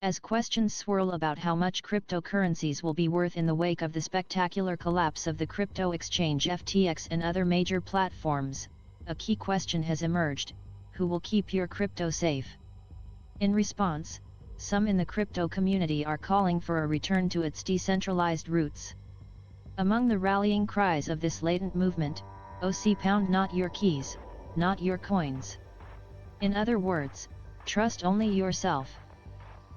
As questions swirl about how much cryptocurrencies will be worth in the wake of the spectacular collapse of the crypto exchange FTX and other major platforms, a key question has emerged: who will keep your crypto safe? In response, some in the crypto community are calling for a return to its decentralized roots. Among the rallying cries of this latent movement, OC not your keys, not your coins. In other words, trust only yourself.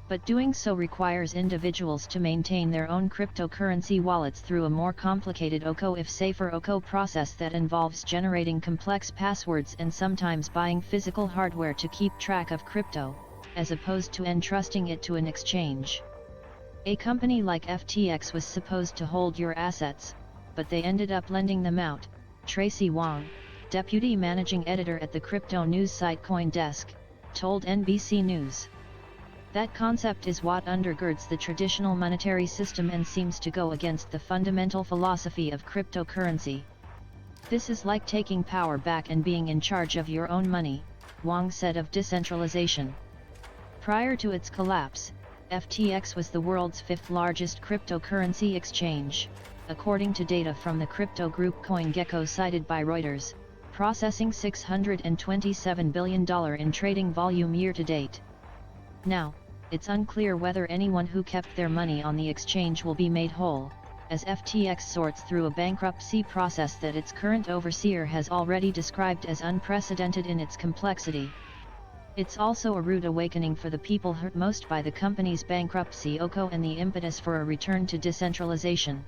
But doing so requires individuals to maintain their own cryptocurrency wallets through a more complicated if safer process that involves generating complex passwords and sometimes buying physical hardware to keep track of crypto, as opposed to entrusting it to an exchange. A company like FTX was supposed to hold your assets, but they ended up lending them out, Tracy Wong, deputy managing editor at the crypto news site CoinDesk, told NBC News. That concept is what undergirds the traditional monetary system and seems to go against the fundamental philosophy of cryptocurrency. This is like taking power back and being in charge of your own money, Wong said of decentralization. Prior to its collapse, FTX was the world's fifth largest cryptocurrency exchange, according to data from the crypto group CoinGecko cited by Reuters, processing $627 billion in trading volume year to date. Now, it's unclear whether anyone who kept their money on the exchange will be made whole, as FTX sorts through a bankruptcy process that its current overseer has already described as unprecedented in its complexity. It's also a rude awakening for the people hurt most by the company's bankruptcy and the impetus for a return to decentralization.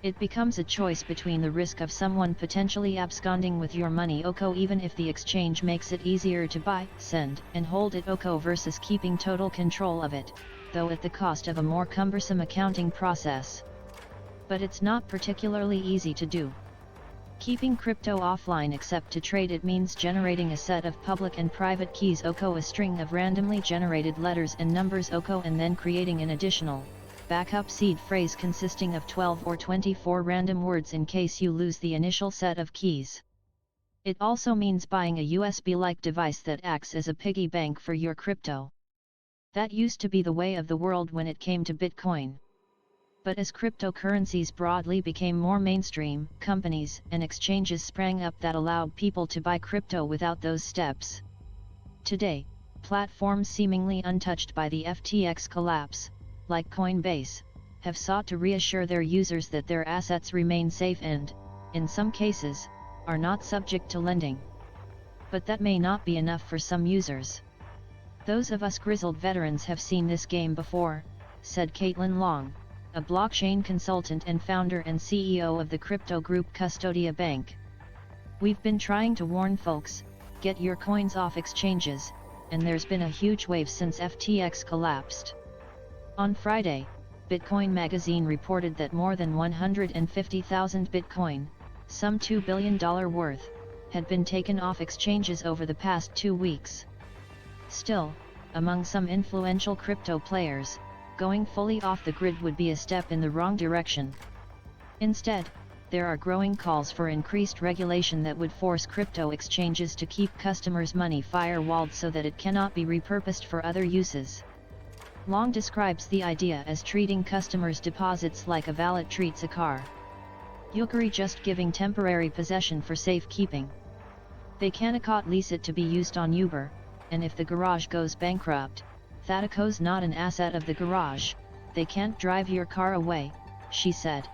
It becomes a choice between the risk of someone potentially absconding with your money even if the exchange makes it easier to buy, send, and hold it versus keeping total control of it, though at the cost of a more cumbersome accounting process. But it's not particularly easy to do. Keeping crypto offline except to trade it means generating a set of public and private keys a string of randomly generated letters and numbers and then creating an additional backup seed phrase consisting of 12 or 24 random words in case you lose the initial set of keys. It also means buying a USB-like device that acts as a piggy bank for your crypto. That used to be the way of the world when it came to Bitcoin. But as cryptocurrencies broadly became more mainstream, companies and exchanges sprang up that allowed people to buy crypto without those steps. Today, platforms seemingly untouched by the FTX collapse, like Coinbase, have sought to reassure their users that their assets remain safe and, in some cases, are not subject to lending. But that may not be enough for some users. Those of us grizzled veterans have seen this game before, said Caitlin Long, a blockchain consultant and founder and CEO of the crypto group Custodia Bank. We've been trying to warn folks, get your coins off exchanges, and there's been a huge wave since FTX collapsed. On Friday, Bitcoin Magazine reported that more than 150,000 Bitcoin, some $2 billion worth, had been taken off exchanges over the past 2 weeks. Still, among some influential crypto players, going fully off the grid would be a step in the wrong direction. Instead, there are growing calls for increased regulation that would force crypto exchanges to keep customers' money firewalled so that it cannot be repurposed for other uses. Long describes the idea as treating customers' deposits like a valet treats a car. Yukari just giving temporary possession for safekeeping. They cannot lease it to be used on Uber, and if the garage goes bankrupt, Thataco's not an asset of the garage, they can't drive your car away, she said.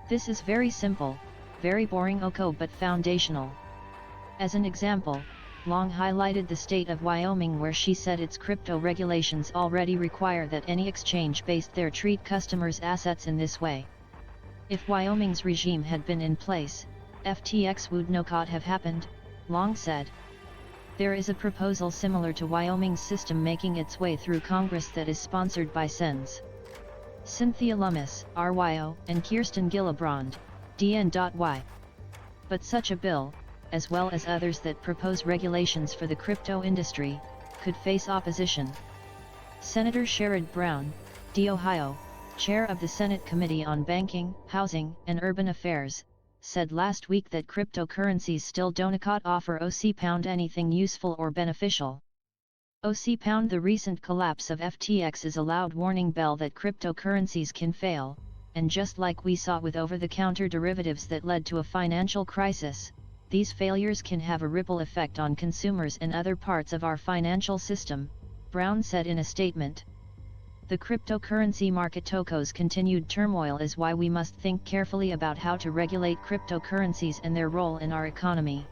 This is very simple, very boring but foundational. As an example, Long highlighted the state of Wyoming where she said its crypto regulations already require that any exchange based there treat customers' assets in this way. If Wyoming's regime had been in place, FTX would not have happened, Long said. There is a proposal similar to Wyoming's system making its way through Congress that is sponsored by SENS. Cynthia Lummis, RYO, and Kirsten Gillibrand, DN.Y. But such a bill, as well as others that propose regulations for the crypto industry, could face opposition. Senator Sherrod Brown, D. Ohio, chair of the Senate Committee on Banking, Housing, and Urban Affairs, said last week that cryptocurrencies still don't offer anything useful or beneficial. OC # The recent collapse of FTX is a loud warning bell that cryptocurrencies can fail, and just like we saw with over-the-counter derivatives that led to a financial crisis, these failures can have a ripple effect on consumers and other parts of our financial system, Brown said in a statement. The cryptocurrency market toko's continued turmoil is why we must think carefully about how to regulate cryptocurrencies and their role in our economy.